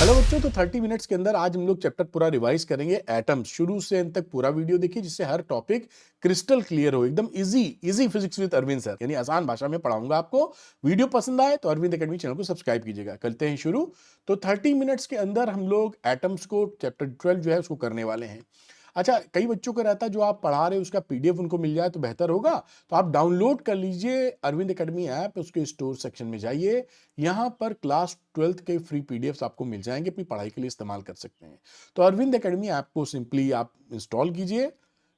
Hello बच्चों, तो 30 minutes के अंदर आज हम लोग चैप्टर पूरा रिवाइज करेंगे एटम्स। शुरू से अंत तक पूरा वीडियो देखिए जिससे हर टॉपिक क्रिस्टल क्लियर हो, एकदम easy physics with Arvind sir, यानी आसान भाषा में पढ़ाऊंगा आपको। वीडियो पसंद आए तो अरविंद एकेडमी चैनल को सब्सक्राइब कीजिएगा। करते हैं शुरू। तो 30 मिनट्स के अंदर हम लोग एटम्स को चैप्टर 12 जो है उसको करने वाले हैं। अच्छा, कई बच्चों को रहता है जो आप पढ़ा रहे हो उसका पीडीएफ उनको मिल जाए तो बेहतर होगा, तो आप डाउनलोड कर लीजिए अरविंद एकेडमी ऐप, उसके स्टोर सेक्शन में जाइए। यहाँ पर क्लास 12 के फ्री पीडीएफ्स आपको मिल जाएंगे, अपनी पढ़ाई के लिए इस्तेमाल कर सकते हैं। तो अरविंद एकेडमी ऐप को सिंपली आप इंस्टॉल कीजिए,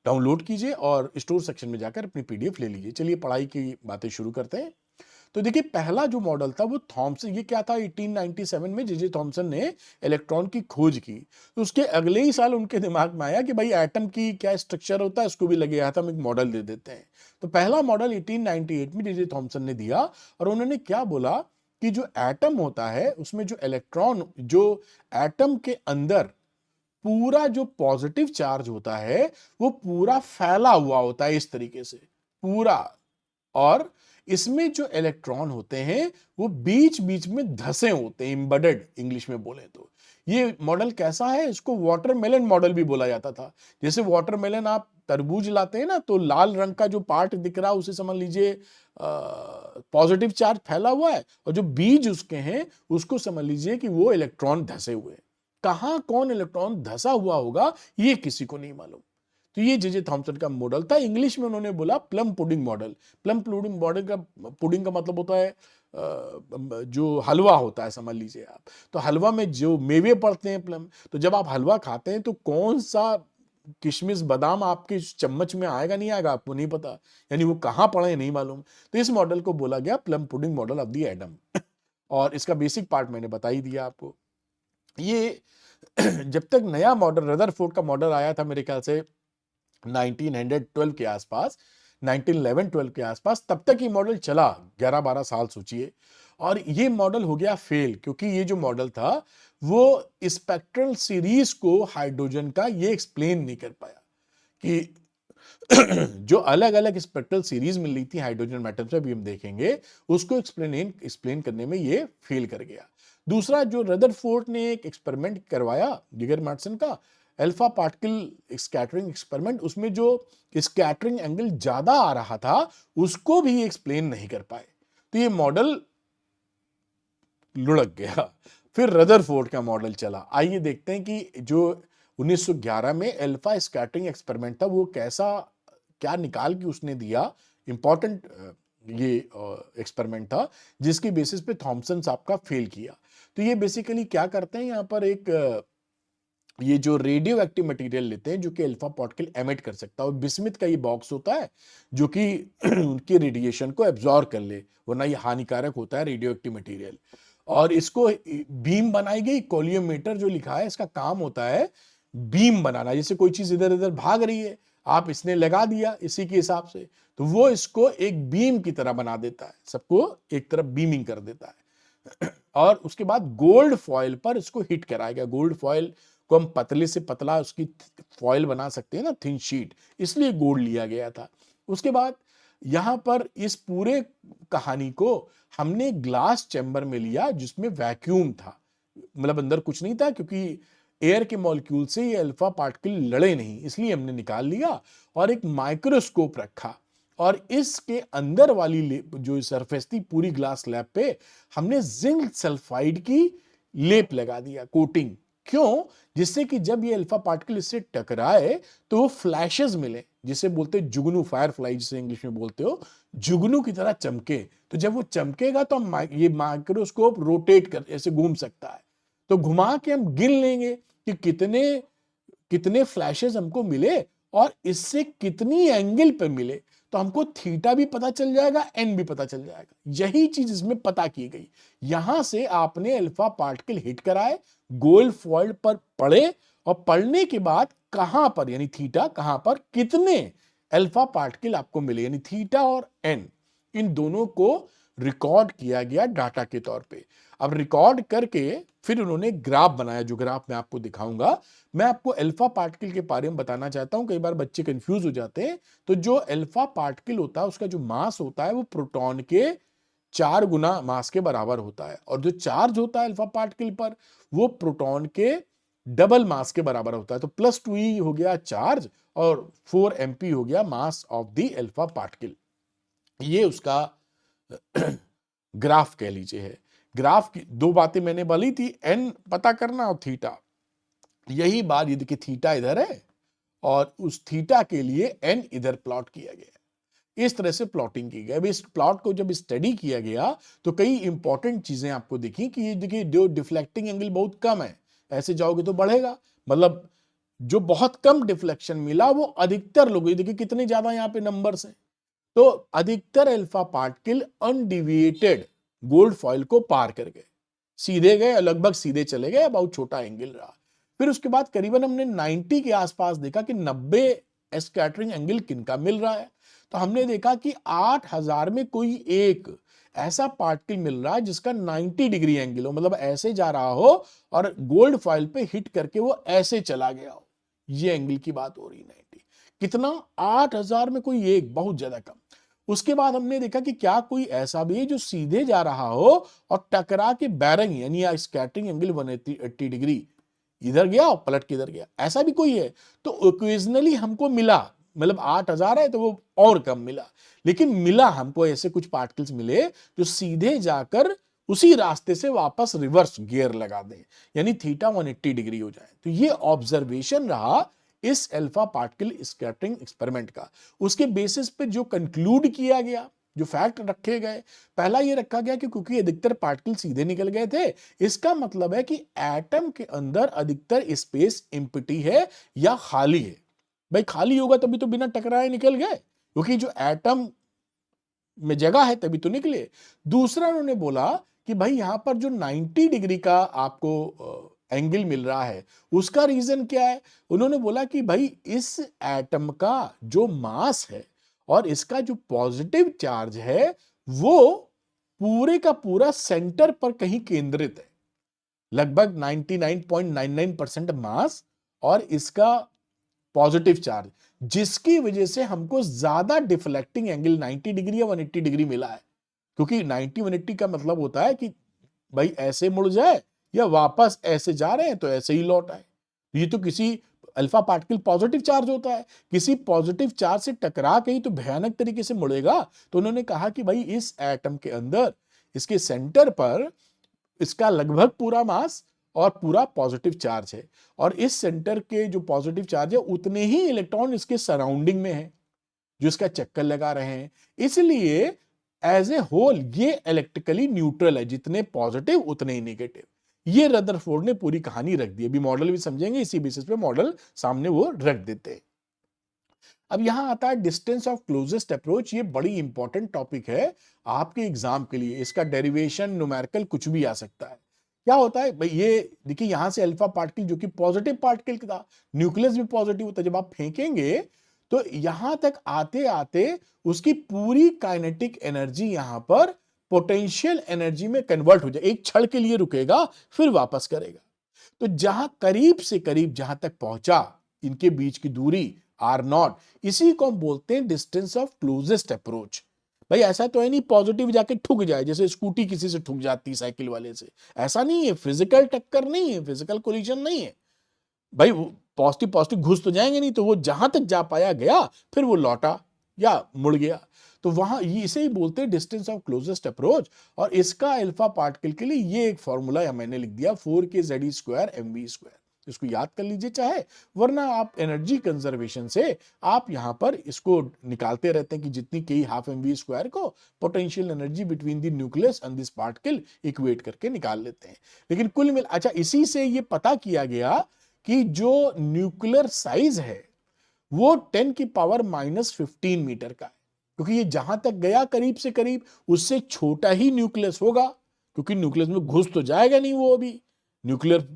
डाउनलोड कीजिए और स्टोर सेक्शन में जाकर अपनी पीडीएफ ले लीजिए। चलिए पढ़ाई की बातें शुरू करते हैं। तो देखिए, पहला जो मॉडल था वो थॉमसन, ये क्या था, 1897 में जे थॉमसन ने इलेक्ट्रॉन की खोज की। तो उसके अगले ही साल उनके दिमाग में आया कि भाई एटम की क्या स्ट्रक्चर होता है, इसको भी लगे हाथ हम एक मॉडल दे देते हैं। तो पहला मॉडल 1898 में जे थॉमसन ने दिया और उन्होंने क्या बोला कि जो एटम होता है उसमें जो इलेक्ट्रॉन, जो एटम के अंदर पूरा जो पॉजिटिव चार्ज होता है वो पूरा फैला हुआ होता है इस तरीके से पूरा, और इसमें जो इलेक्ट्रॉन होते हैं वो बीच बीच में धसे होते हैं, एम्बेडेड इंग्लिश में बोले तो। ये मॉडल कैसा है, इसको वाटरमेलन मॉडल भी बोला जाता था। जैसे वाटरमेलन, आप तरबूज लाते हैं ना, तो लाल रंग का जो पार्ट दिख रहा है उसे समझ लीजिए पॉजिटिव चार्ज फैला हुआ है, और जो बीज उसके हैं उसको समझ लीजिए कि वो इलेक्ट्रॉन धसे हुए हैं। कहां कौन इलेक्ट्रॉन धसा हुआ होगा ये किसी को नहीं मालूम। तो ये जे थॉमसन का मॉडल था। इंग्लिश में उन्होंने बोला plum pudding model. Plum pudding model का, पुडिंग का मतलब होता है जो हलवा होता है, समझ लीजिए आप। तो हलवा में जो मेवे पड़ते हैं प्लम, तो जब आप हलवा खाते हैं तो कौन सा किशमिश बादाम आपके चम्मच में आएगा नहीं आएगा आपको नहीं पता, यानी वो कहां पड़े नहीं मालूम। तो इस मॉडल को बोला गया plum pudding model of the atom. और इसका बेसिक पार्ट मैंने बता ही दिया आपको। ये जब तक नया मॉडल रदरफोर्ड का मॉडल आया था, मेरे ख्याल से 1912 के आसपास, 1911-12 के आसपास, तब तक ये मॉडल चला 11-12 साल सोचिए। और ये मॉडल हो गया फेल, क्योंकि ये जो मॉडल था वो स्पेक्ट्रल सीरीज को हाइड्रोजन का ये एक्सप्लेन नहीं कर पाया कि जो अलग अलग स्पेक्ट्रल सीरीज मिल रही थी हाइड्रोजन एटम से, अभी हम देखेंगे, उसको एक्सप्लेन करने में ये फेल कर गया। दूसरा, जो रदरफोर्ड ने एक एक्सपेरिमेंट करवाया जिगर मैटसन का, अल्फा पार्टिकल स्कैटरिंग एक्सपेरिमेंट, उसमें जो स्कैटरिंग एंगल ज्यादा आ रहा था उसको भी एक्सप्लेन नहीं कर पाए। तो ये मॉडल लुढ़क गया। फिर रदरफोर्ड का मॉडल चला। आइए देखते हैं कि जो 1911 में अल्फा स्कैटरिंग एक्सपेरिमेंट था वो कैसा, क्या निकाल के उसने दिया। इंपॉर्टेंट ये एक्सपेरिमेंट था जिसकी बेसिस पे थॉमसन साहब का फेल किया। तो ये बेसिकली क्या करते हैं, यहाँ पर एक ये जो रेडियो एक्टिव मटेरियल लेते हैं जो कि अल्फा पार्टिकल एमिट कर सकता है, और बिस्मिथ का ये बॉक्स होता है जो कि उनके रेडिएशन को एब्जॉर्ब कर ले, वरना ये हानिकारक होता है रेडियो एक्टिव मटेरियल। और इसको बीम बनाई गई, कोलियोमीटर जो लिखा है इसका काम होता है बीम बनाना। जैसे कोई चीज इधर उधर भाग रही है, आप इसने लगा दिया इसी के हिसाब से, तो वो इसको एक बीम की तरह बना देता है, सबको एक तरफ बीमिंग कर देता है। और उसके बाद गोल्ड फॉयल पर इसको हिट कराएगा। गोल्ड फॉयल को हम पतले से पतला उसकी फॉयल बना सकते हैं ना, थिन शीट, इसलिए गोल्ड लिया गया था। उसके बाद यहां पर इस पूरे कहानी को हमने ग्लास चैम्बर में लिया जिसमें वैक्यूम था, मतलब अंदर कुछ नहीं था, क्योंकि एयर के मॉलिक्यूल से ये अल्फा पार्टिकल लड़े नहीं, इसलिए हमने निकाल लिया और एक माइक्रोस्कोप रखा। और इसके अंदर वाली जो सरफेस थी पूरी ग्लास स्लैब पे, हमने जिंक सल्फाइड की लेप लगा दिया, कोटिंग। क्यों? जिससे कि जब ये अल्फा पार्टिकल इससे टकराए तो वो फ्लैशेस मिले, जिसे बोलते हैं जुगनू, फायर फ्लाई जिसे इंग्लिश में बोलते हो, जुगनू की तरह चमके। तो जब वो चमकेगा तो हम ये माइक्रोस्कोप रोटेट कर ऐसे घूम सकता है, तो घुमा के हम गिन लेंगे कि कितने कितने फ्लैशेस हमको मिले और इससे कितनी एंगल पे मिले। तो हमको थीटा भी पता चल जाएगा, एन भी पता चल जाएगा। यही चीज इसमें पता की गई। यहां से आपने अल्फा पार्टिकल हिट कराए, गोल्ड फॉइल पर पड़े, और पड़ने के बाद कहां पर, यानी थीटा कहां पर, कितने अल्फा पार्टिकल आपको मिले, यानी थीटा और एन, इन दोनों को रिकॉर्ड किया गया डाटा के तौर पे। अब रिकॉर्ड करके फिर उन्होंने ग्राफ बनाया, जो ग्राफ मैं आपको दिखाऊंगा। मैं आपको अल्फा पार्टिकल के बारे में बताना चाहता हूं, कई बार बच्चे कंफ्यूज हो जाते हैं। तो जो अल्फा पार्टिकल होता है उसका जो मास होता है वो प्रोटॉन के 4 गुना मास के बराबर होता है, और जो चार्ज होता है अल्फा पार्टिकल पर वो प्रोटॉन के डबल मास के बराबर होता है। तो +2e हो गया चार्ज और 4 mp हो गया mass of the alpha particle. ये उसका ग्राफ कह लीजिए है। ग्राफ की दो बातें मैंने बोली थी, एन पता करना और थीटा। यही बात, ये देखिए थीटा इधर है और उस थीटा के लिए एन इधर प्लॉट किया गया। इस तरह से प्लॉटिंग की गई। अब इस प्लॉट को जब स्टडी किया गया तो कई इंपॉर्टेंट चीजें आपको दिखी कि ये देखिए जो डिफ्लेक्टिंग एंगल बहुत कम है, ऐसे जाओगे तो बढ़ेगा, मतलब जो बहुत कम डिफ्लेक्शन मिला वो अधिकतर लोग, देखिए कितने ज्यादा यहाँ पे नंबर्स हैं, तो अधिकतर alpha particle undeviated gold foil को पार कर गए, सीधे गए, लगभग सीधे चले गए, बहुत छोटा एंगल रहा। फिर उसके बाद करीबन हमने 90 के आसपास देखा कि 90 स्कैटरिंग एंगल किनका मिल रहा है। तो हमने देखा कि 8000 में कोई एक ऐसा पार्टिकल मिल रहा है जिसका 90 डिग्री एंगल हो, मतलब ऐसे जा रहा हो और गोल्ड फॉइल पे हिट करके वो ऐसे चला गया हो। ये एंगल की बात हो रही है 90। कितना? 8000 में कोई एक, बहुत ज्यादा कम। उसके बाद हमने देखा कि क्या कोई ऐसा भी है जो सीधे जा रहा हो और टकरा के बैरिंग यानी स्कैटरिंग एंगल 180 डिग्री इधर गया और पलट के इधर गया, ऐसा भी कोई है? तो ओकेजनली हमको मिला, मतलब 8000 है तो वो और कम मिला, लेकिन मिला हमको ऐसे कुछ पार्टिकल्स मिले जो सीधे जाकर उसी रास्ते से वापस रिवर्स गियर लगा दें, यानी थीटा 180 डिग्री हो जाए। तो ये ऑब्जर्वेशन रहा इस अल्फा पार्टिकल स्कैटरिंग एक्सपेरिमेंट का। उसके बेसिस पे जो कंक्लूड किया गया, जो फैक्ट रखे गए, पहला ये रखा गया कि क्योंकि अधिकतर पार्टिकल सीधे निकल गए थे, इसका मतलब है कि एटम के अंदर अधिकतर स्पेस एम्प्टी है या खाली है। भाई खाली होगा तभी तो बिना टकराए निकल गए, क्योंकि जो एटम में जगह है तभी तो निकले। दूसरा उन्होंने बोला कि भाई यहां पर जो 90 डिग्री का आपको एंगल मिल रहा है उसका रीजन क्या है? उन्होंने बोला कि भाई इस एटम का जो मास है और इसका जो पॉजिटिव चार्ज है वो पूरे का पूरा सेंटर पर कहीं केंद्रित है, लगभग 99.99% मास और इसका पॉजिटिव चार्ज, जिसकी वजह से हमको ज्यादा डिफ्लेक्टिंग एंगल 90 डिग्री या 180 डिग्री मिला है। क्योंकि 90 180 का मतलब होता है कि भाई ऐसे मुड़ जाए या वापस ऐसे जा रहे हैं तो ऐसे ही लौट आए। ये तो किसी अल्फा पार्टिकल पॉजिटिव चार्ज होता है, किसी पॉजिटिव चार्ज से टकरा के ही तो भयानक तरीके से मुड़ेगा। तो उन्होंने कहा कि भाई इस एटम के अंदर इसके सेंटर पर इसका लगभग पूरा मास और पूरा पॉजिटिव चार्ज है, और इस सेंटर के जो पॉजिटिव चार्ज है उतने ही इलेक्ट्रॉन इसके सराउंडिंग में है जो इसका चक्कर लगा रहे हैं। इसलिए एज ए होल ये इलेक्ट्रिकली न्यूट्रल है, जितने पॉजिटिव उतने ही नेगेटिव। ये रदरफोर्ड ने पूरी कहानी रख दी। अभी मॉडल भी समझेंगे, इसी बेसिस पे मॉडल सामने वो रख देते हैं। अब यहां आता है डिस्टेंस ऑफ क्लोजेस्ट अप्रोच। ये बड़ी इंपॉर्टेंट टॉपिक है आपके एग्जाम के लिए। इसका डेरिवेशन न्यूमेरिकल कुछ भी आ सकता है। क्या होता है भाई, ये देखिए यहां से अल्फा पार्टिकल जो कि पॉजिटिव पार्टिकल था, न्यूक्लियस भी पॉजिटिव होता है, जब आप फेंकेंगे तो यहां तक आते आते उसकी पूरी काइनेटिक एनर्जी यहां पर पोटेंशियल एनर्जी में कन्वर्ट हो जाए, एक क्षण के लिए रुकेगा फिर वापस करेगा। तो जहां करीब से करीब जहां तक पहुंचा, इनके बीच की दूरी R0, इसी को हम बोलते हैं डिस्टेंस ऑफ क्लोजेस्ट अप्रोच। भाई ऐसा तो है नहीं पॉजिटिव जाके ठुक जाए, जैसे स्कूटी किसी से ठुक जाती साइकिल वाले से, ऐसा नहीं है। फिजिकल टक्कर नहीं है, फिजिकल कोलिजन नहीं है भाई। वो पॉजिटिव पॉजिटिव घुस तो जाएंगे नहीं, तो वो जहां तक जा पाया गया, फिर वो लौटा या मुड़ गया। तो वहां इसे ही बोलते हैं डिस्टेंस ऑफ क्लोजेस्ट अप्रोच। और इसका अल्फा पार्टिकल के लिए ये एक फॉर्मूला मैंने लिख दिया, 4k(Z)² mv²। इसको याद कर लीजिए चाहे, वरना आप एनर्जी कंजर्वेशन से आप यहां पर इसको निकालते रहते हैं कि जितनी k½ mv² को potential energy between the nucleus and this particle equate करके निकाल लेते हैं। लेकिन कुल मिल अच्छा, इसी से ये पता किया गया कि जो न्यूक्लियर साइज है वो 10⁻⁻15 मीटर का है, क्योंकि ये जहां तक गया करीब से करीब उससे छोटा ही न्यूक्लियस होगा, क्योंकि न्यूक्लियस में घुस तो जाएगा नहीं वो, अभी न्यूक्लियर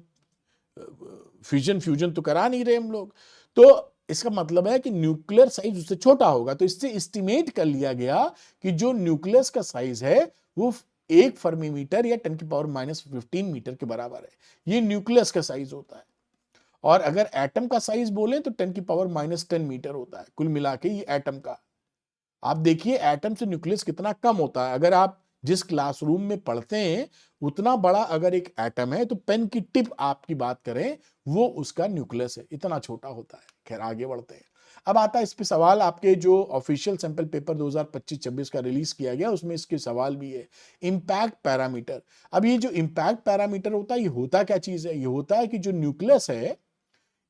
फ्यूजन तो करा नहीं रहे हम लोग। तो इसका मतलब है कि न्यूक्लियर साइज उससे छोटा होगा। तो इससे एस्टिमेट कर लिया गया कि जो न्यूक्लियस का साइज है वो 1 फर्मी मीटर या 10⁻⁻15 मीटर के बराबर है। ये न्यूक्लियस का साइज होता है। और अगर एटम का साइज बोले तो 10⁻⁻10 मीटर होता है कुल मिला के ये एटम का। आप देखिए एटम से न्यूक्लियस कितना कम होता है। अगर आप जिस क्लासरूम में पढ़ते हैं उतना बड़ा अगर एक एटम है तो पेन की टिप आपकी बात करें वो उसका न्यूक्लियस है, इतना छोटा होता है। खैर आगे बढ़ते हैं। अब आता है इस पे सवाल, आपके जो ऑफिशियल सैंपल पेपर 2025-26 का रिलीज किया गया उसमें इसके सवाल भी है। Impact parameter. अब ये जो इम्पैक्ट पैरामीटर होता है ये होता क्या चीज है? ये होता है कि जो न्यूक्लियस है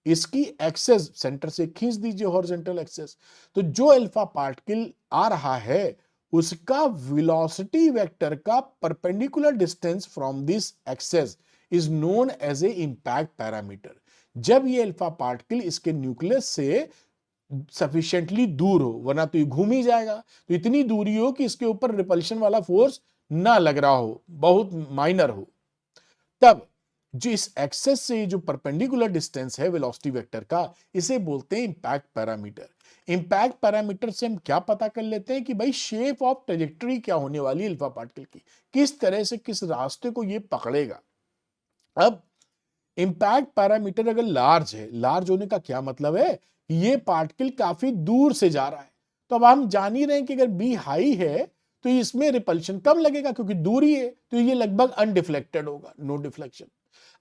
इसकी एक्सेस सेंटर से खींच दीजिए हॉरिजॉन्टल एक्सेस, तो जो अल्फा पार्टिकल आ रहा है उसका वेलोसिटी वेक्टर का perpendicular distance from this axis is known as a impact parameter. जब ये अल्फा पार्टिकल इसके न्यूक्लियस से सफिशिएंटली दूर हो, वरना तो ये घूम ही जाएगा, तो इतनी दूरी हो कि इसके ऊपर रिपल्शन वाला फोर्स ना लग रहा हो, बहुत माइनर हो, तब जो इस एक्सेस से जो परपेंडिकुलर डिस्टेंस है वेलोसिटी वेक्टर का, इसे बोलते हैं इंपैक्ट पैरामीटर। इंपैक्ट पैरामीटर से हम क्या पता कर लेते हैं कि भाई शेप ऑफ ट्रेजेक्टरी क्या होने वाली है अल्फा पार्टिकल की, किस तरह से किस रास्ते को ये पकड़ेगा। अब इंपैक्ट पैरामीटर अगर लार्ज है, लार्ज होने का क्या मतलब है? ये पार्टिकल काफी दूर से जा रहा है, तो अब हम जान ही रहे हैं कि अगर बी हाई है तो इसमें रिपल्शन कम लगेगा क्योंकि दूरी है, तो ये लगभग अनडिफ्लेक्टेड होगा, नो डिफ्लेक्शन।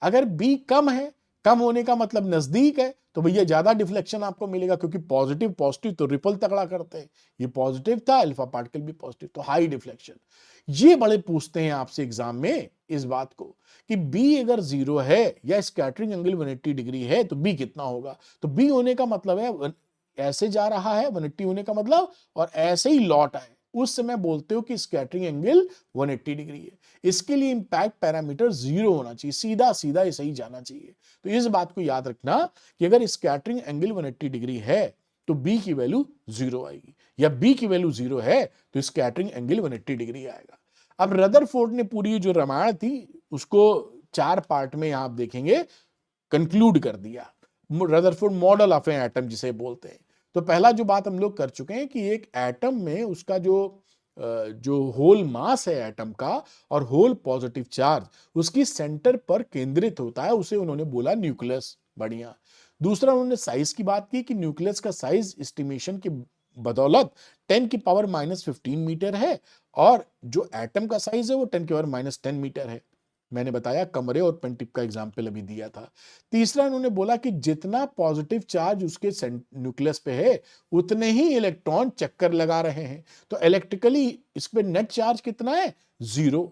अगर बी कम है, कम होने का मतलब नजदीक है, तो भैया ज्यादा डिफ्लेक्शन आपको मिलेगा क्योंकि पॉजिटिव पॉजिटिव तो रिपल तगड़ा करते हैं, ये पॉजिटिव था, अल्फा पार्टिकल भी पॉजिटिव, तो हाई डिफ्लेक्शन। ये बड़े पूछते हैं आपसे एग्जाम में इस बात को कि बी अगर 0 है या स्कैटरिंग एंगल 180 डिग्री है तो बी कितना होगा? तो बी होने का मतलब है ऐसे जा रहा है 180 होने का मतलब, और ऐसे ही लौट आए, उस समय बोलते हो कि स्कैटरिंग एंगल 180 डिग्री है। इसके लिए इंपैक्ट पैरामीटर 0 होना चाहिए, सीधा सीधा ऐसे ही जाना चाहिए। तो इस बात को याद रखना कि अगर स्कैटरिंग एंगल 180 डिग्री है तो बी की वैल्यू 0 आएगी, या बी की वैल्यू 0 है तो स्कैटरिंग एंगल 180 डिग्री आएगा। अब रदरफोर्ड ने पूरी जो रामायण थी उसको 4 पार्ट में यहां आप देखेंगे कंक्लूड कर दिया। Rutherford model of an atom जिसे बोलते हैं। तो पहला जो बात हम लोग कर चुके हैं कि एक एटम में उसका जो होल मास है एटम का और होल पॉजिटिव चार्ज उसकी सेंटर पर केंद्रित होता है, उसे उन्होंने बोला न्यूक्लियस। बढ़िया। दूसरा उन्होंने साइज की बात की कि न्यूक्लियस का साइज एस्टिमेशन की बदौलत 10 की पावर -15 मीटर है, और जो एटम का साइज है वो 10 की पावर -10 मीटर है। मैंने बताया कमरे और पेन टिप का एग्जाम्पल अभी दिया था। तीसरा उन्होंने बोला कि जितना पॉजिटिव चार्ज उसके न्यूक्लियस पे है उतने ही इलेक्ट्रॉन चक्कर लगा रहे हैं, तो इलेक्ट्रिकली इस पे नेट चार्ज कितना है? 0।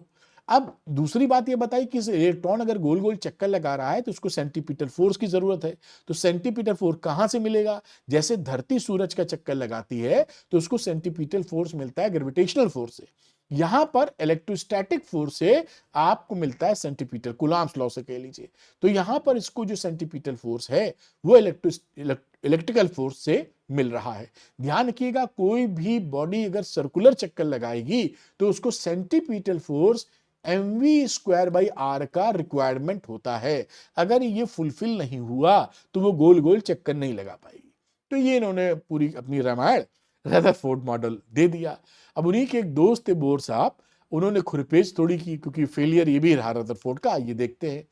अब दूसरी बात ये बताई कि इलेक्ट्रॉन अगर गोल गोल चक्कर लगा रहा है तो उसको सेंटीपीटल फोर्स की जरूरत है। तो सेंटीपीटल फोर्स कहां से मिलेगा? जैसे धरती सूरज का चक्कर लगाती है तो उसको सेंटीपीटल फोर्स मिलता है ग्रेविटेशनल फोर्स से। यहां पर इलेक्ट्रोस्टैटिक फोर्स से आपको मिलता है सेंटीपीटल, कूलॉम्स लॉ से कह लीजिए। तो यहां पर इसको जो सेंटीपीटल फोर्स है वो इलेक्ट्रिकल फोर्स से मिल रहा है। ध्यान रखिएगा कोई भी बॉडी अगर सर्कुलर चक्कर लगाएगी तो उसको सेंटीपीटल फोर्स mv²/r का रिक्वायरमेंट होता है। अगर ये फुलफिल नहीं हुआ तो वो गोल गोल चक्कर नहीं लगा पाएगी। तो ये इन्होंने पूरी अपनी रामायण रदरफोर्ड मॉडल दे दिया। अब उन्हीं के एक दोस्त थे बोर साहब, उन्होंने खुरपेज थोड़ी की क्योंकि फेलियर ये भी रहा रदरफोर्ड का। ये देखते हैं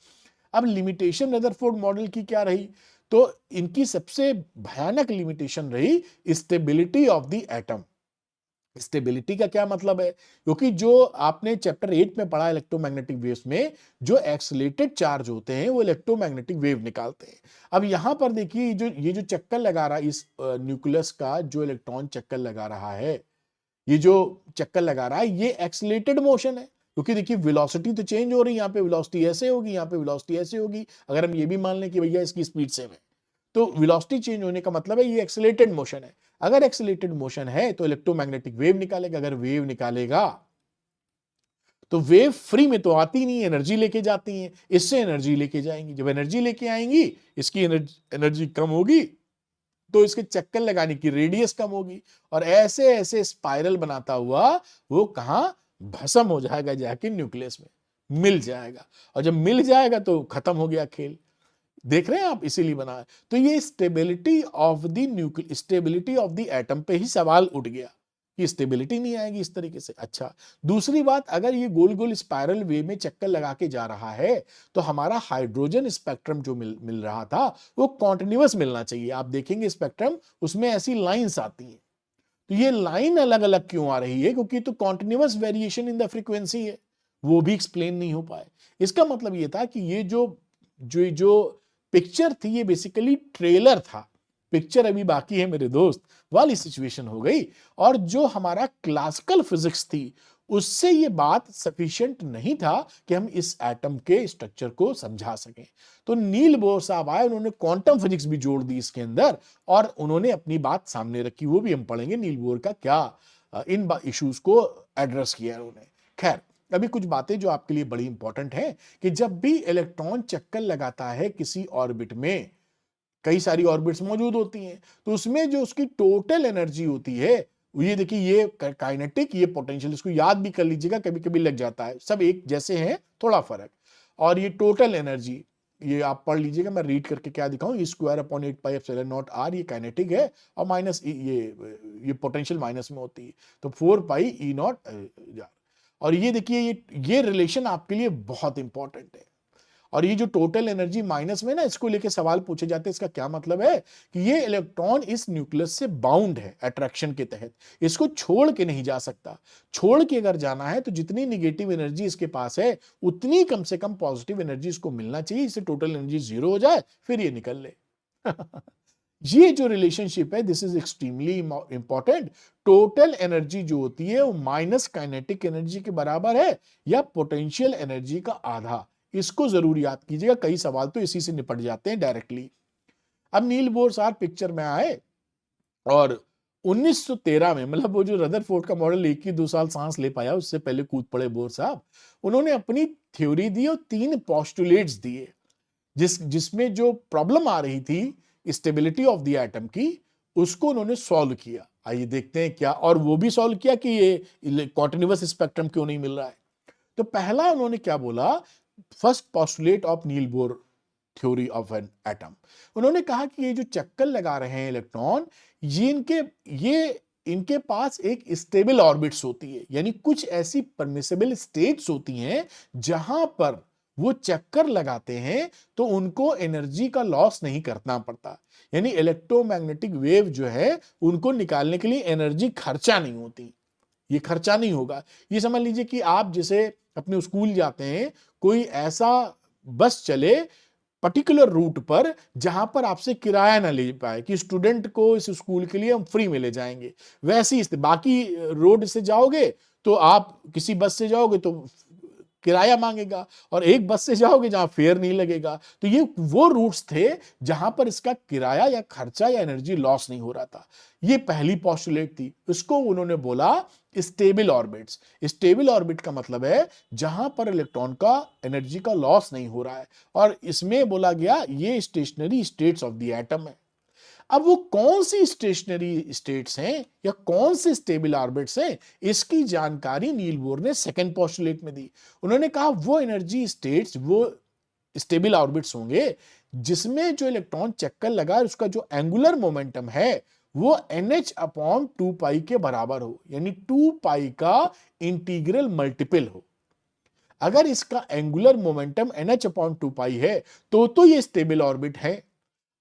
अब लिमिटेशन रदरफोर्ड मॉडल की क्या रही। तो इनकी सबसे भयानक लिमिटेशन रही stability of the atom. Stability का क्या मतलब है? क्योंकि जो आपने चैप्टर 8 में पढ़ा इलेक्ट्रोमैग्नेटिक वेव्स में, जो एक्सलेटेड चार्ज होते हैं वो इलेक्ट्रोमैग्नेटिक वेव निकालते हैं। अब यहां पर देखिए ये जो चक्कर लगा रहा है इस न्यूक्लियस का, जो इलेक्ट्रॉन चक्कर लगा रहा है, ये जो चक्कर लगा रहा है ये एक्सलेटेड मोशन है, क्योंकि देखिए वेलोसिटी तो चेंज हो रही है, यहाँ पे वेलोसिटी ऐसे होगी, यहाँ पे वेलोसिटी ऐसे होगी। अगर हम ये भी मान लें कि भैया इसकी स्पीड सेम है, तो वेलोसिटी चेंज होने का मतलब है ये एक्सेलरेटेड मोशन है। अगर एक्सेलरेटेड मोशन है तो इलेक्ट्रोमैग्नेटिक वेव निकालेगा। अगर वेव निकालेगा तो वेव फ्री में तो आती नहीं, एनर्जी लेके जाती है, इससे एनर्जी लेके जाएंगी। जब एनर्जी लेके आएंगी, इसकी एनर्जी कम होगी तो इसके चक्कर लगाने की रेडियस कम होगी, और ऐसे ऐसे स्पाइरल बनाता हुआ वो कहां भस्म हो जाएगा, जाके न्यूक्लियस में मिल जाएगा। और जब मिल जाएगा तो खत्म हो गया खेल। देख रहे हैं आप, इसीलिए बना है। तो ये स्टेबिलिटी ऑफ द एटम पे ही सवाल उठ गया कि स्टेबिलिटी नहीं आएगी इस तरीके से। अच्छा, दूसरी बात, अगर ये गोल गोल स्पाइरल वे में चक्कर लगा के जा रहा है तो हमारा हाइड्रोजन स्पेक्ट्रम जो मिल रहा था वो कॉन्टिन्यूअस मिलना चाहिए। आप देखेंगे स्पेक्ट्रम, उसमें ऐसी लाइंस आती हैं। तो ये लाइन अलग अलग क्यों आ रही है, क्योंकि तो continuous variation in the frequency है, वो भी एक्सप्लेन नहीं हो पाए। इसका मतलब ये था कि ये जो पिक्चर थी ये बेसिकली ट्रेलर था, पिक्चर अभी बाकी है मेरे दोस्त, वाली सिचुएशन हो गई। और जो हमारा क्लासिकल फिजिक्स थी उससे ये बात सफिशिएंट नहीं था कि हम इस एटम के स्ट्रक्चर को समझा सकें। तो नील बोर साहब आए, उन्होंने क्वांटम फिजिक्स भी जोड़ दी इसके अंदर और उन्होंने अपनी बात सामने रखी। वो भी हम पढ़ेंगे नील बोर का क्या इन इश्यूज को एड्रेस किया उन्होंने। खैर, अभी कुछ बातें जो आपके लिए बड़ी इंपॉर्टेंट हैं कि जब भी इलेक्ट्रॉन चक्कर लगाता है किसी ऑर्बिट में, कई सारी ऑर्बिट्स मौजूद होती हैं, तो उसमें जो उसकी टोटल एनर्जी होती है, ये देखिए, ये काइनेटिक, ये पोटेंशियल, इसको याद भी कर लीजिएगा, कभी कभी लग जाता है, सब एक जैसे हैं, थोड़ा फर्क। और ये टोटल एनर्जी, ये आप पढ़ लीजिएगा, मैं रीड करके क्या दिखाऊं, ई स्क्वायर अपॉन 8πε0r, ये काइनेटिक है, और माइनस ये पोटेंशियल माइनस में होती है, तो 4πe0। और ये देखिए, ये रिलेशन आपके लिए बहुत इंपॉर्टेंट है। और ये जो टोटल एनर्जी माइनस में ना, इसको लेके सवाल पूछे जाते हैं, इसका क्या मतलब है कि ये इलेक्ट्रॉन इस न्यूक्लियस से बाउंड है अट्रैक्शन के तहत, इसको छोड़ के नहीं जा सकता। छोड़ के अगर जाना है तो जितनी निगेटिव एनर्जी इसके पास है उतनी कम से कम पॉजिटिव एनर्जी इसको मिलना चाहिए, इससे टोटल एनर्जी 0 हो जाए, फिर ये निकल ले। ये जो रिलेशनशिप है, this is extremely important. Total energy जो होती है वो माइनस काइनेटिक एनर्जी के बराबर है या पोटेंशियल एनर्जी का आधा, इसको जरूर याद कीजिएगा, कई सवाल तो इसी से निपट जाते हैं डायरेक्टली। अब नील बोर साहब पिक्चर में आए और 1913 में, मतलब वो जो रदरफोर्ड का मॉडल 1 ही 2 साल सांस ले पाया, उससे पहले कूद पड़े बोर साहब, उन्होंने अपनी थ्योरी दी और 3 पोस्टुलेट्स दिए, जिसमें जो प्रॉब्लम आ रही थी स्टेबिलिटी ऑफ द एटम की, उसको उन्होंने सॉल्व किया। आइए देखते हैं क्या, और वो भी सॉल्व किया कि ये कॉन्टिन्यूअस स्पेक्ट्रम क्यों नहीं मिल रहा है। तो पहला उन्होंने क्या बोला, first postulate of Niels Bohr theory of an atom, उन्होंने कहा कि ये जो चक्कर लगा रहे हैं इलेक्ट्रॉन, ये इनके पास एक स्टेबल ऑर्बिट्स होती है, यानी कुछ ऐसी परमिसिबल स्टेट्स होती हैं जहां पर वो चक्कर लगाते हैं तो उनको एनर्जी का लॉस नहीं करना पड़ता, यानी इलेक्ट्रोमैग्नेटिक वेव जो है उनको निकालने के लिए एनर्जी खर्चा नहीं होती, ये खर्चा नहीं होगा। ये समझ लीजिए कि आप जैसे अपने स्कूल जाते हैं, कोई ऐसा बस चले पर्टिकुलर रूट पर जहां पर आपसे किराया ना ले पाए कि स्टूडेंट को इस स्कूल के लिए हम फ्री में ले जाएंगे, वैसी बाकी रोड से जाओगे तो आप किसी बस से जाओगे तो किराया मांगेगा, और एक बस से जाओगे जहां फेयर नहीं लगेगा। तो ये वो रूट्स थे जहां पर इसका किराया या खर्चा या एनर्जी लॉस नहीं हो रहा था। ये पहली पोस्टुलेट थी, इसको उन्होंने बोला स्टेबल ऑर्बिट्स। स्टेबल ऑर्बिट का मतलब है जहां पर इलेक्ट्रॉन का एनर्जी का लॉस नहीं हो रहा है, और इसमें बोला गया ये stationery states of the atom है। अब वो कौन सी स्टेशनरी स्टेट्स हैं या कौन से स्टेबल ऑर्बिट्स हैं, इसकी जानकारी नील बोर ने सेकंड पोस्टुलेट में दी। उन्होंने कहा वो एनर्जी स्टेट्स, वो स्टेबल ऑर्बिट्स होंगे जिसमें जो इलेक्ट्रॉन चक्कर लगा उसका जो एंगुलर मोमेंटम है वो NH/2π के बराबर हो, यानी 2π का इंटीग्रल मल्टीपल हो। अगर इसका एंगुलर मोमेंटम NH/2π है तो ये स्टेबल ऑर्बिट है,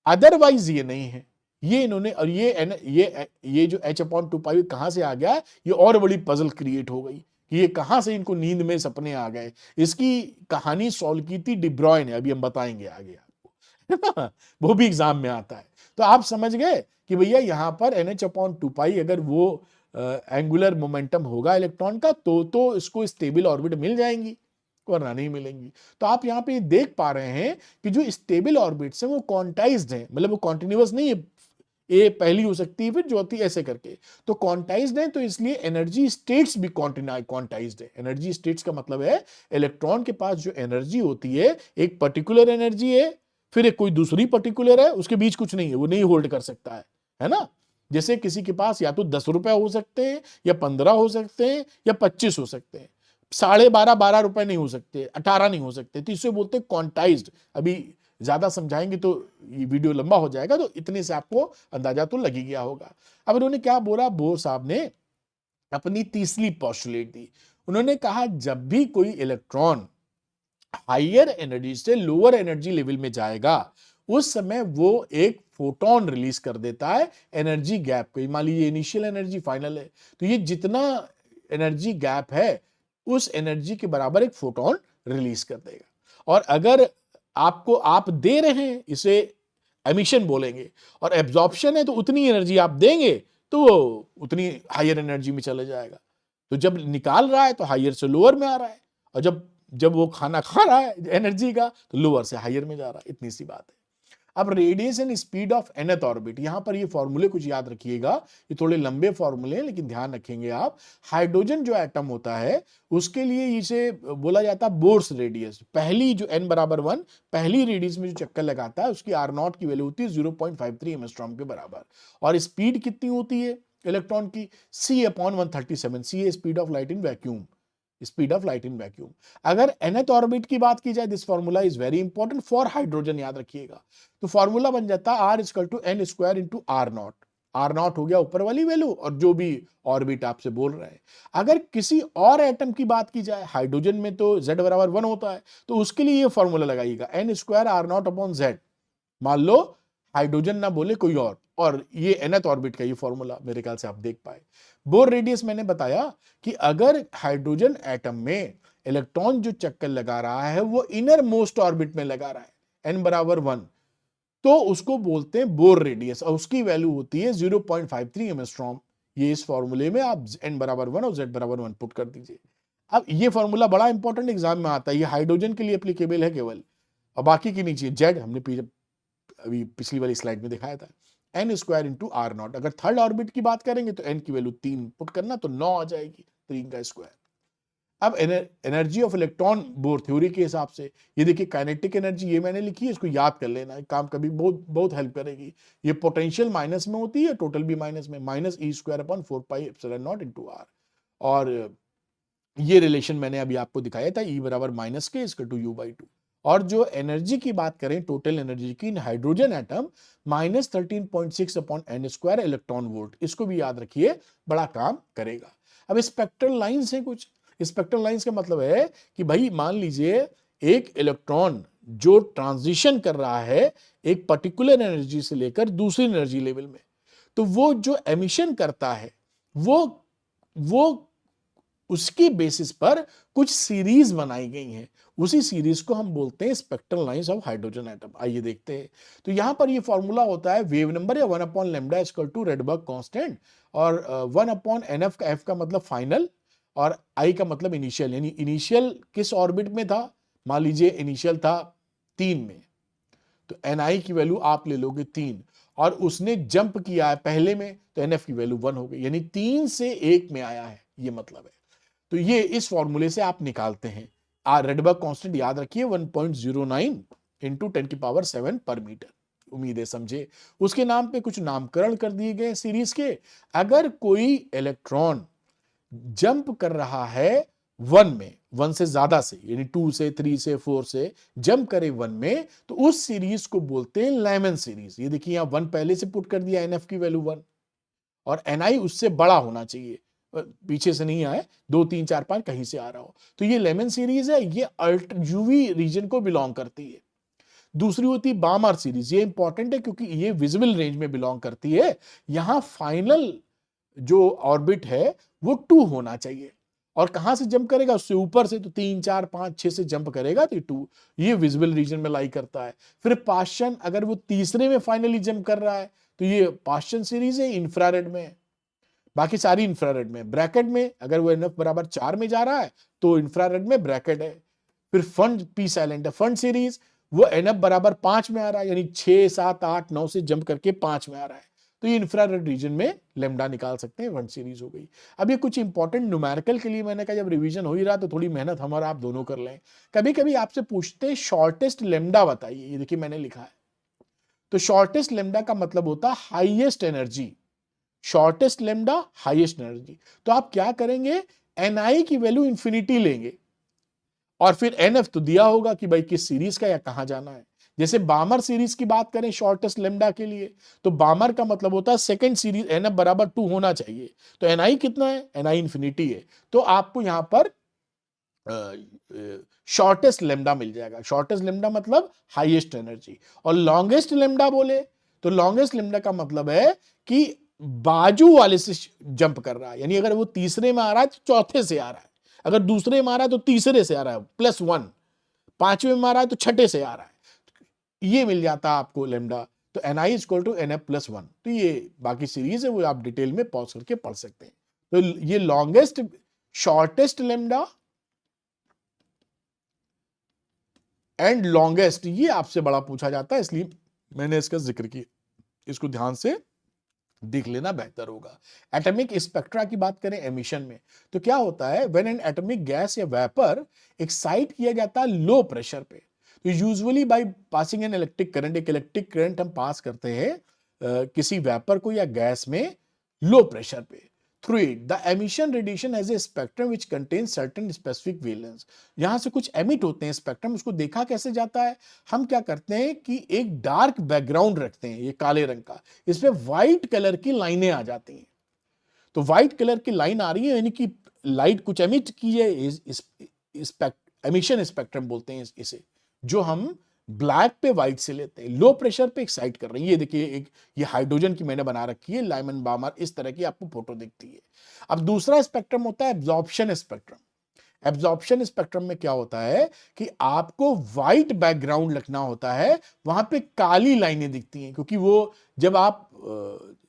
अदरवाइज ये नहीं है। ये इन्होंने, और ये जो H/2π कहां से आ गया, ये और बड़ी पजल क्रिएट हो गई कि ये कहां से इनको नींद में सपने आ गए। इसकी कहानी सॉल्व की थी डिब्रॉय ने, अभी हम बताएंगे आगे आपको, वो भी एग्जाम में आता है। तो आप समझ गए कि भैया यहां पर NH/2π अगर वो एंगुलर मोमेंटम होगा इलेक्ट्रॉन का तो इसको स्टेबल ऑर्बिट मिल जाएंगी, वरना नहीं मिलेंगी। तो आप यहां पे देख पा रहे हैं कि जो स्टेबल ऑर्बिट्स हैं वो क्वांटाइज्ड हैं, मतलब वो कॉन्टिन्यूअस नहीं है, ए पहली हो सकती है फिर चौथी ऐसे करके, तो क्वांटाइज्ड है, तो इसलिए एनर्जी स्टेट्स भी क्वांटाइज्ड है। एनर्जी स्टेट्स का मतलब है इलेक्ट्रॉन के पास जो एनर्जी होती है, एक पर्टिकुलर एनर्जी है, फिर एक कोई दूसरी पर्टिकुलर है, उसके बीच कुछ नहीं है, वो नहीं होल्ड कर सकता है ना। जैसे किसी के पास या तो 10 रुपए हो सकते हैं, या 15 हो सकते हैं, या 25 हो सकते हैं, 12.5 रुपए नहीं हो सकते, 18 नहीं हो सकते, तो इसे बोलते हैं क्वांटाइज्ड। अभी ज्यादा समझाएंगे तो ये वीडियो लंबा हो जाएगा, तो इतने से आपको अंदाजा तो लग ही गया होगा। अब इन्होंने क्या बोला, बोर साहब ने अपनी तीसरी पोस्टुलेट दी। उन्होंने कहा जब भी कोई इलेक्ट्रॉन हायर एनर्जी से लोअर एनर्जी लेवल में जाएगा, उस समय वो एक फोटोन रिलीज कर देता है एनर्जी गैप को। मान लीजिए इनिशियल एनर्जी, फाइनल है, तो ये जितना एनर्जी गैप है उस एनर्जी के बराबर एक फोटोन रिलीज कर देगा। और अगर आपको आप दे रहे हैं, इसे एमिशन बोलेंगे, और एब्जॉर्प्शन है तो उतनी एनर्जी आप देंगे तो वो उतनी हायर एनर्जी में चले जाएगा। तो जब निकाल रहा है तो हायर से लोअर में आ रहा है, और जब जब वो खाना खा रहा है एनर्जी का तो लोअर से हायर में जा रहा है। इतनी सी बात है। अब radius and speed of nth orbit, यहां पर ये फॉर्मूले कुछ याद रखिएगा, ये थोड़े लंबे फॉर्मूले हैं लेकिन ध्यान रखेंगे आप। हाइड्रोजन जो एटम होता है उसके लिए इसे बोला जाता है बोर्स रेडियस। पहली जो n बराबर 1, पहली रेडियस में जो चक्कर लगाता है उसकी R0 की वैल्यू होती है 0.53 एंगस्ट्रॉम के बराबर। और स्पीड कितनी होती है इलेक्ट्रॉन की? c/137, c है speed of light in vacuum, speed of light in vacuum. अगर nth ऑर्बिट की बात की जाए, this formula is very important for hydrogen, याद रखिएगा। तो फॉर्मूला बन जाता है R=n² इंटू R0। R0 हो गया ऊपर वाली वैल्यू और जो भी ऑर्बिट आपसे बोल रहे हैं। अगर किसी और एटम की बात की जाए, हाइड्रोजन में तो z बराबर 1 होता है, तो उसके लिए ये फॉर्मूला लगाइएगा n² R0/z। मान लो हाइड्रोजन ना बोले कोई और ये nth ऑर्बिट का ये फॉर्मूला मेरे ख्याल से आप देख पाए। बोर रेडियस मैंने बताया कि अगर हाइड्रोजन एटम में इलेक्ट्रॉन जो चक्कर लगा रहा है वो इनर मोस्ट ऑर्बिट में लगा रहा है n बराबर 1, तो उसको बोलते हैं बोर रेडियस, और उसकी वैल्यू होती है 0.53 एंगस्ट्रॉम। ये इस फॉर्मूले में आप n बराबर 1 और z बराबर 1 पुट कर दीजिए। अब ये फॉर्मूला बड़ा इंपॉर्टेंट एग्जाम में आता है, ये हाइड्रोजन के लिए एप्लीकेबल है केवल, और बाकी के नीचे जेड हमने अभी पिछली वाली स्लाइड में दिखाया था, n² इंटू R0। अगर थर्ड ऑर्बिट की बात करेंगे तो n की वैल्यू 3 पुट करना तो 9 आ जाएगी, 3 का स्क्वायर। अब energy of electron bore theory के हिसाब से ये देखिए, काइनेटिक एनर्जी ये मैंने लिखी है, इसको याद कर लेना, काम कभी बहुत बहुत हेल्प करेगी। ये पोटेंशियल माइनस में होती है, टोटल भी माइनस में, -e²/4πε0 इंटू R। और ये रिलेशन मैंने अभी आपको दिखाया था, E बराबर -k/2u/2। और जो एनर्जी की बात करें, टोटल एनर्जी की, hydrogen atom -13.6/n² electron volt, इसको भी याद रखिए, बड़ा काम करेगा। अब स्पेक्ट्रल लाइंस है कुछ। स्पेक्ट्रल लाइंस का मतलब है कि भाई मान लीजिए एक इलेक्ट्रॉन जो ट्रांजिशन कर रहा है एक पर्टिकुलर एनर्जी से लेकर दूसरी एनर्जी लेवल में, तो वो जो एमिशन करता है वो उसकी बेसिस पर कुछ सीरीज बनाई गई हैं, उसी सीरीज को हम बोलते हैं spectral lines of hydrogen atom. आइए देखते हैं। तो यहां पर ये फॉर्मूला होता है वेव नंबर या 1/λ = रेडबर्ग कांस्टेंट, और 1/nf का, f का मतलब फाइनल और I का मतलब इनिशियल। यानी इनिशियल किस ऑर्बिट में था? मान लीजिए इनिशियल था 3 में, तो ni की वैल्यू आप ले लोगे 3, और उसने जंप किया है पहले में तो nf की वैल्यू 1 हो गई, यानी 3 से 1 में आया है, ये मतलब है। तो ये इस फॉर्मूले से आप निकालते हैं। रेडबर्ग कांस्टेंट याद रखिए 1.09 इंटू 10⁻⁷ पर मीटर। उम्मीद है समझे। उसके नाम पे कुछ नामकरण कर दिए गए सीरीज के। अगर कोई इलेक्ट्रॉन जंप कर रहा है 1 में, 1 से ज्यादा से, यानी 2 से 3 से 4 से जंप करे 1 में, तो उस सीरीज को बोलते हैं लेमन सीरीज। ये देखिए यहां 1 पहले से पुट कर दिया, एनएफ की वैल्यू 1, और ni उससे बड़ा होना चाहिए, पीछे से नहीं आए, 2 3 4 5 कहीं से आ रहा हो। तो ये लेमन सीरीज है, ये यूवी रीजन को बिलोंग करती है। दूसरी होती है बामर सीरीज, ये इंपॉर्टेंट है क्योंकि ये विजिबल रेंज में बिलोंग करती है। यहां फाइनल जो ऑर्बिट है वो 2 होना चाहिए, और कहां से जंप करेगा? उससे ऊपर से, तो 3 4 5 6 से जंप करेगा तो 2, ये विजिबल रीजन में लाई करता है। फिर पाश्चन, अगर वो तीसरे में फाइनली जंप कर रहा है तो ये पाश्चन सीरीज है, इंफ्रारेड में, बाकी सारी इंफ्रारेड में। ब्रैकेट में अगर वो एनएफ बराबर 4 में जा रहा है तो इंफ्रारेड में ब्रैकेट है। फिर फंड पी साइलेंट है, फंड सीरीज, वो एनएफ बराबर 5 में आ रहा है, यानी 6 7 8 9 से जंप करके 5 में आ रहा है, तो ये इंफ्रारेड रीजन में लेमडा निकाल सकते हैं, वन सीरीज हो गई। अब ये कुछ इंपॉर्टेंट न्यूमेरिकल के लिए मैंने कहा जब रिवीजन हो ही रहा तो थोड़ी मेहनत हम और आप दोनों कर लें। कभी कभी आपसे पूछते हैं शॉर्टेस्ट लेमडा बताइए, ये देखिए मैंने लिखा है। तो शॉर्टेस्ट लेमडा का मतलब होता है highest energy, shortest lambda highest energy. तो आप क्या करेंगे, ni की वैल्यू इंफिनिटी लेंगे, और फिर nf तो दिया होगा कि भाई किस सीरीज का या कहां जाना है। जैसे बामर सीरीज की बात करें शॉर्टेस्ट लेमडा के लिए, तो बामर का मतलब होता है सेकंड सीरीज nf बराबर 2 होना चाहिए। तो ni कितना है? ni इंफिनिटी है। तो आपको यहां पर शॉर्टेस्ट लेमडा मिल जाएगा। शॉर्टेस्ट लेमडा मतलब हाईएस्ट एनर्जी। और लॉन्गेस्ट लेमडा बोले तो लॉन्गेस्ट लेमडा का मतलब है कि बाजू वाले से जंप कर रहा है, यानी अगर वो तीसरे में आ रहा है तो चौथे से आ रहा है, अगर दूसरे में आ रहा है तो तीसरे से आ रहा है +1, पांचवें में आ रहा है तो छठे से आ रहा है, ये मिल जाता है आपको लेमडा। तो ni इक्वल टू nf+1। तो ये बाकी सीरीज है वो आप डिटेल में पॉज करके पढ़ सकते हैं। तो ये longest shortest lambda and longest, ये आपसे बड़ा पूछा जाता है, इसलिए मैंने इसका जिक्र किया, इसको ध्यान से देख लेना बेहतर होगा। एटॉमिक स्पेक्ट्रा की बात करें एमिशन में, तो क्या होता है, व्हेन एन एटॉमिक गैस या वेपर एक्साइट किया जाता है लो प्रेशर पे, तो usually by passing an electric current, एक इलेक्ट्रिक करंट हम पास करते हैं किसी वेपर को या गैस में लो प्रेशर पे। Through it the emission radiation as a spectrum which contains certain specific wavelengths, यहां से कुछ एमिट होते हैं स्पेक्ट्रम, उसको देखा कैसे जाता है, हम क्या करते हैं कि एक डार्क बैकग्राउंड रखते हैं, ये काले रंग का, इसमें व्हाइट कलर की लाइनें आ जाती हैं। तो व्हाइट कलर की लाइन आ रही है, यानी कि लाइट कुछ एमिट की है, एमिशन स्पेक्ट्रम बोलते हैं इसे, जो हम ब्लैक पे व्हाइट से लेते हैं, लो प्रेशर पे एक्साइट कर रही है। ये देखिए, एक ये हाइड्रोजन की मैंने बना रखी है, लाइमन बामर, इस तरह की आपको फोटो दिखती है। अब दूसरा स्पेक्ट्रम होता है एब्जॉर्प्शन स्पेक्ट्रम। एब्जॉर्प्शन स्पेक्ट्रम में क्या होता है कि आपको व्हाइट बैकग्राउंड रखना होता है, वहां पे काली लाइनें दिखती हैं, क्योंकि वो जब आप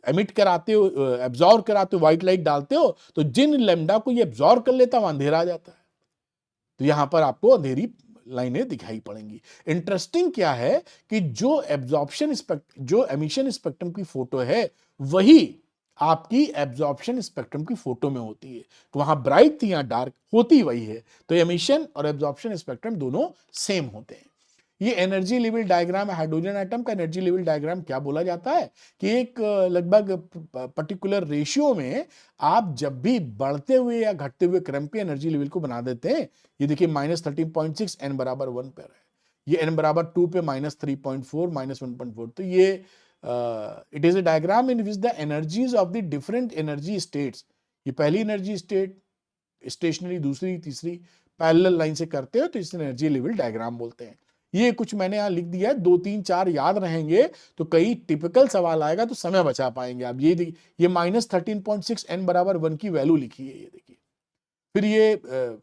एमिट कराते हो, एब्जॉर्ब कराते हो, व्हाइट लाइट डालते हो, तो जिन लेमडा को ये एब्जॉर्ब कर लेता है वहां अंधेरा आ जाता है, तो यहां पर आपको अंधेरी लाइनें दिखाई पड़ेंगी। इंटरेस्टिंग क्या है कि जो एब्जॉर्प्शन जो एमिशन स्पेक्ट्रम की फोटो है, वही आपकी एब्जॉर्प्शन स्पेक्ट्रम की फोटो में होती है। तो वहां ब्राइट थी, यहां डार्क, होती वही है। तो एमिशन और एब्जॉर्प्शन स्पेक्ट्रम दोनों सेम होते हैं। ये एनर्जी लेवल डायग्राम है, हाइड्रोजन एटम का एनर्जी लेवल डायग्राम क्या बोला जाता है कि एक लगभग पर्टिकुलर रेशियो में आप जब भी बढ़ते हुए या घटते हुए क्रम पे एनर्जी लेवल को बना देते हैं। ये देखिए -13.6, n बराबर 1 पर है, ये n बराबर 2 पे -3.4, -1.4। तो ये it is a diagram in which the energies of the different energy states, ये पहली एनर्जी स्टेट स्टेशनरी, दूसरी, तीसरी पैरेलल लाइन से करते हो, तो इसे एनर्जी लेवल डायग्राम बोलते हैं। ये कुछ मैंने यहां लिख दिया है, 2 3 4 याद रहेंगे तो कई टिपिकल सवाल आएगा तो समय बचा पाएंगे आप। ये -13.6 n बराबर 1 की वैल्यू लिखी है, ये देखिए। फिर ये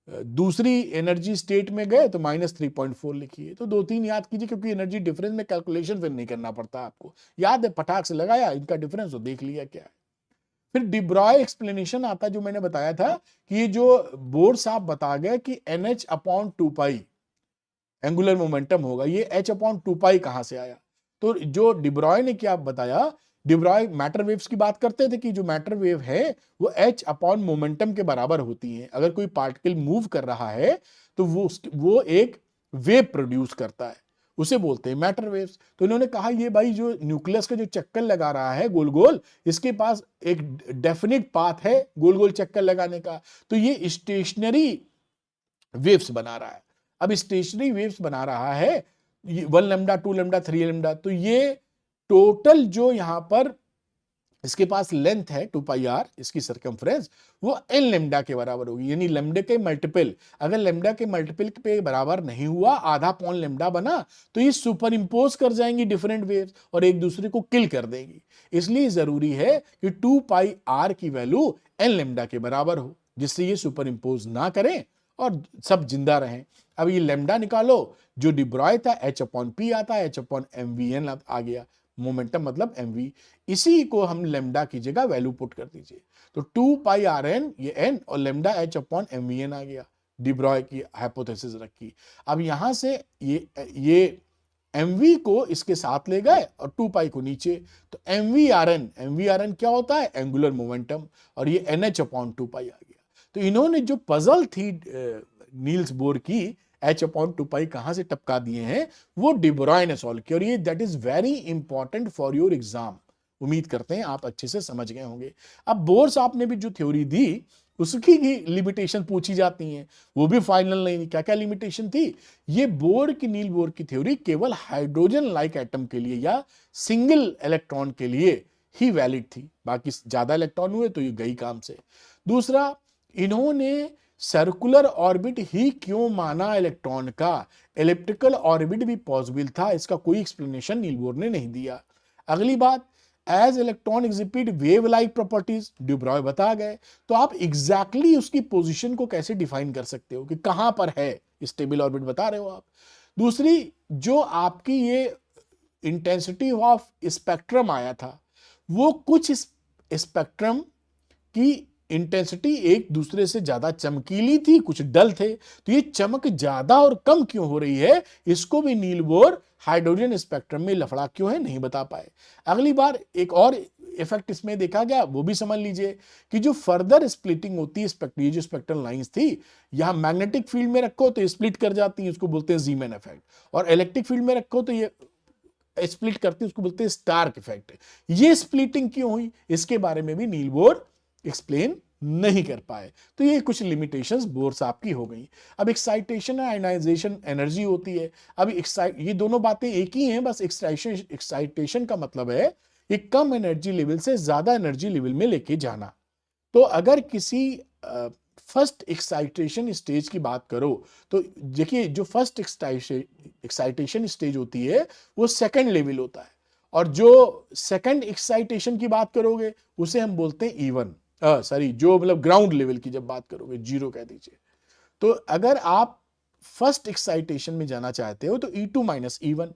दूसरी एनर्जी स्टेट में गए तो -3.4 लिखिए। तो 2 3 याद कीजिए, क्योंकि एनर्जी डिफरेंस में कैलकुलेशन फिर नहीं करना पड़ता आपको, याद है, पटाख से लगाया इनका डिफरेंस तो देख लिया क्या है। फिर डिब्रॉय एक्सप्लेनेशन आता है, जो मैंने बताया था कि ये जो बोर साहब बता गए कि NH/2π एंगुलर मोमेंटम होगा, ये H/2π कहां से आया। तो जो डिब्रॉय ने क्या बताया, डिब्रॉय मैटर वेव्स की बात करते थे कि जो मैटर वेव है वो H/मोमेंटम के बराबर होती है। अगर कोई पार्टिकल मूव कर रहा है तो वो एक वेव प्रोड्यूस करता है, उसे बोलते हैं मैटर वेव्स। तो इन्होंने कहा ये भाई जो न्यूक्लियस का जो चक्कर लगा रहा है गोल गोल, इसके पास एक डेफिनेट पाथ है गोल गोल चक्कर लगाने का, तो ये स्टेशनरी वेव्स बना रहा है। अब स्टेशनरी वेव्स बना रहा है 1 लैम्डा, 2 लैम्डा, 3 लैम्डा, तो ये टोटल जो यहां पर इसके पास लेंथ है 2πr, इसकी सर्कमफ्रेंस, वो n लैम्डा के बराबर होगी, यानी लैम्डा के मल्टीपल। अगर लैम्डा के मल्टीपल पे बराबर नहीं हुआ, आधा पौन लैम्डा बना, तो ये सुपर इंपोज कर जाएंगी डिफरेंट वेव्स और एक दूसरे को किल कर देंगी। इसलिए जरूरी है कि 2πr की वैल्यू n लैम्डा के बराबर हो, जिससे ये सुपर इंपोज ना करें और सब जिंदा रहें। अब ये लैम्डा निकालो, जो डिब्रॉय था H/P आता है, H/mvn आ गया, मोमेंटम मतलब mv, इसी को हम लेमडा की जगह वैल्यू पुट कर दीजिए, तो 2πrn ये n और लेमडा H/mvn आ गया, डिब्रॉय की हाइपोथेसिस रखी। अब यहां से ये mv को इसके साथ ले गए और 2π को नीचे, तो mvrn क्या होता है, एंगुलर मोमेंटम, और ये nh/2π आ गया। तो इन्होंने जो पजल थी नील्स बोर की, H/2π कहां से टपका दिए हैं, वो डिब्रॉय ने सॉल्व किया, और ये that is very important for your exam. उम्मीद करते हैं आप अच्छे से समझ गए होंगे। अब बोर साहब ने भी जो थ्योरी दी, उसकी भी लिमिटेशन पूछी जाती हैं, वो भी फाइनल नहीं। क्या क्या लिमिटेशन थी, ये बोर की नील बोर की थ्योरी केवल हाइड्रोजन लाइक एटम के लिए या सिंगल इलेक्ट्रॉन के लिए ही वैलिड थी, बाकी ज्यादा इलेक्ट्रॉन हुए तो ये गई काम से। दूसरा, इन्होंने सर्कुलर ऑर्बिट ही क्यों माना इलेक्ट्रॉन का, इलिप्टिकल ऑर्बिट भी पॉसिबल था, इसका कोई एक्सप्लेनेशन नील बोर ने नहीं दिया। अगली बात, as electron exhibit wave like properties, de Broglie बता गए। तो आप एग्जैक्टली उसकी पोजीशन को कैसे डिफाइन कर सकते हो कि कहां पर है, स्टेबल ऑर्बिट बता रहे हो आप। दूसरी, जो आपकी ये इंटेंसिटी ऑफ स्पेक्ट्रम आया था, वो कुछ स्पेक्ट्रम की इंटेंसिटी एक दूसरे से ज्यादा चमकीली थी, कुछ डल थे। तो ये चमक ज्यादा और कम क्यों हो रही है, इसको भी नील बोर हाइड्रोजन स्पेक्ट्रम में लफड़ा क्यों है नहीं बता पाए। अगली बार एक और इफेक्ट इसमें देखा गया, वो भी समझ लीजिए कि जो फर्दर स्प्लिटिंग होती है, ये जो स्पेक्ट्रल लाइंस थी, यहां मैग्नेटिक फील्ड में रखो तो स्प्लिट कर जाती है, उसको बोलते हैं जीमैन इफेक्ट, और इलेक्ट्रिक फील्ड में रखो तो ये स्प्लिट करती है, उसको बोलते हैं स्टार्क इफेक्ट। ये स्प्लिटिंग क्यों हुई, इसके बारे में भी नील बोर एक्सप्लेन नहीं कर पाए। तो ये कुछ लिमिटेशंस बोर साहब की हो गई। अब एक्साइटेशन और आयनाइजेशन एनर्जी होती है। अब ये दोनों बातें एक ही हैं, बस एक्साइटेशन का मतलब है कि कम एनर्जी लेवल से ज्यादा एनर्जी लेवल में लेके जाना। तो अगर किसी फर्स्ट एक्साइटेशन स्टेज की बात करो तो देखिए, जो फर्स्ट एक्साइटेशन स्टेज होती है वो सेकंड लेवल होता है, और जो सेकंड एक्साइटेशन की बात करोगे उसे हम बोलते हैं E1, जो मतलब ग्राउंड लेवल की जब बात करोगे, 0 कह दीजिए। तो अगर आप फर्स्ट एक्साइटेशन में जाना चाहते हो तो E2 minus E1,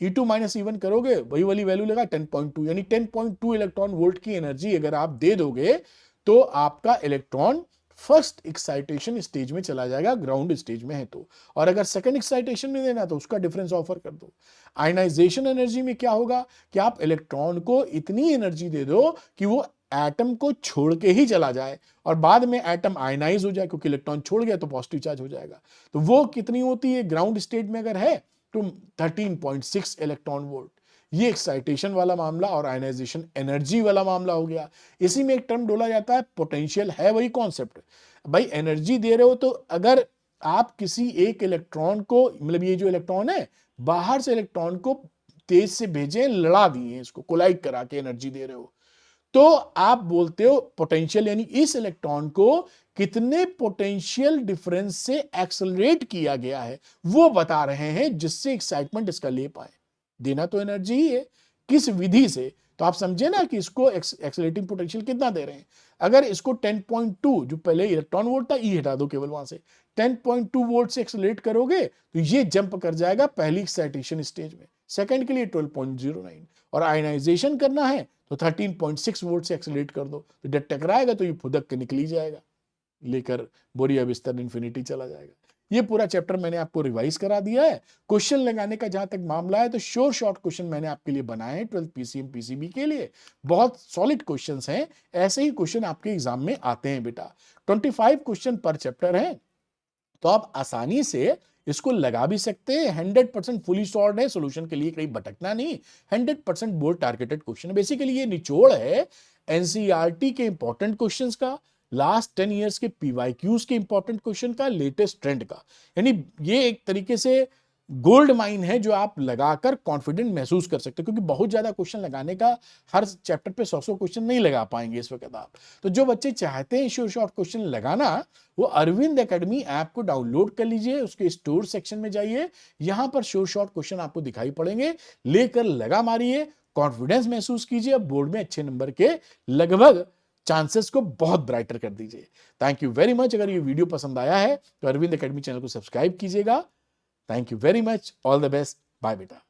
E2 minus E1 करोगे, वही वाली वैल्यू लगा 10.2, यानी 10.2 इलेक्ट्रॉन वोल्ट की एनर्जी अगर आप दे दोगे तो आपका इलेक्ट्रॉन फर्स्ट एक्साइटेशन स्टेज में चला जाएगा, ग्राउंड स्टेज में है तो। और अगर सेकंड एक्साइटेशन में देना तो उसका डिफरेंस ऑफर कर दो। आयनाइजेशन एनर्जी में क्या होगा कि आप इलेक्ट्रॉन को इतनी एनर्जी दे दो कि वो एटम को छोड़ के ही चला जाए, और बाद में एटम आयनाइज हो जाए, क्योंकि इलेक्ट्रॉन छोड़ गया तो पॉजिटिव चार्ज हो जाएगा। तो वो कितनी होती है ग्राउंड स्टेट में अगर है तो 13.6 इलेक्ट्रॉन वोल्ट। ये एक्साइटेशन वाला मामला और आयनाइजेशन एनर्जी वाला मामला हो गया। इसी में एक टर्म डोला जाता है पोटेंशियल, है वही कॉन्सेप्ट। भाई एनर्जी दे रहे हो तो अगर आप किसी एक इलेक्ट्रॉन को, मतलब ये जो इलेक्ट्रॉन है, बाहर से इलेक्ट्रॉन को तेज से भेजे, लड़ा दिए, इसको कोलाइड करा के एनर्जी दे रहे हो, तो आप बोलते हो पोटेंशियल, यानी इस इलेक्ट्रॉन को कितने पोटेंशियल डिफरेंस से एक्सेलरेट किया गया है वो बता रहे हैं, जिससे एक्साइटमेंट इसका ले पाए। देना तो एनर्जी ही है, किस विधि से। तो आप समझे ना कि इसको एक्सेलरेटिंग पोटेंशियल कितना दे रहे हैं। अगर इसको 10.2, जो पहले इलेक्ट्रॉन वोल्ट था, ई हटा दो केवल वहां से, 10.2 वोल्ट से एक्सेलरेट करोगे तो ये जंप कर जाएगा पहली एक्साइटेशन स्टेज में, सेकंड के लिए 12.09, और आयनाइजेशन करना है तो 13.6 वोल्ट से एक्सेलरेट कर दो, तो जब टकराएगा तो ये फुदक के निकल ही जाएगा, लेकर बोरिया बिस्तर इन्फिनिटी चला जाएगा। ये पूरा चैप्टर मैंने आपको रिवाइज करा दिया है। क्वेश्चन लगाने का जहां तक मामला है तो श्योर शॉर्ट क्वेश्चन मैंने आपके लिए बनाए हैं 12th PCM PCB के लिए, बहुत सॉलिड क्वेश्चंस हैं। ऐसे ही क्वेश्चन आपके एग्जाम में आते हैं बेटा। 25 क्वेश्चन पर चैप्टर है, तो आप आसानी से इसको लगा भी सकते हैं। 100% फुली सॉल्व है, सॉल्यूशन के लिए कहीं भटकना नहीं, 100% बोर्ड टारगेटेड क्वेश्चन है। बेसिकली ये निचोड़ है एनसीईआरटी के इंपॉर्टेंट क्वेश्चंस का, लास्ट 10 इयर्स के पीवाईक्यूज के इंपॉर्टेंट क्वेश्चन का, लेटेस्ट ट्रेंड का। यानी ये एक तरीके से गोल्ड माइन है जो आप लगाकर कॉन्फिडेंट महसूस कर सकते हो, क्योंकि बहुत ज्यादा क्वेश्चन लगाने का, हर चैप्टर पे 100 क्वेश्चन नहीं लगा पाएंगे इस वक्त आप। तो जो बच्चे चाहते हैं श्योर शॉर्ट क्वेश्चन लगाना, वो अरविंद एकेडमी ऐप को डाउनलोड कर लीजिए, उसके स्टोर सेक्शन में जाइए, यहां पर श्योर शॉर्ट क्वेश्चन आपको दिखाई पड़ेंगे, लेकर लगा मारिए, कॉन्फिडेंस महसूस कीजिए, अब बोर्ड में अच्छे नंबर के लगभग चांसेस को बहुत ब्राइटर कर दीजिए। Thank you very much. अगर ये वीडियो पसंद आया है तो अरविंद एकेडमी चैनल को सब्सक्राइब कीजिएगा। Thank you very much, all the best, bye बेटा।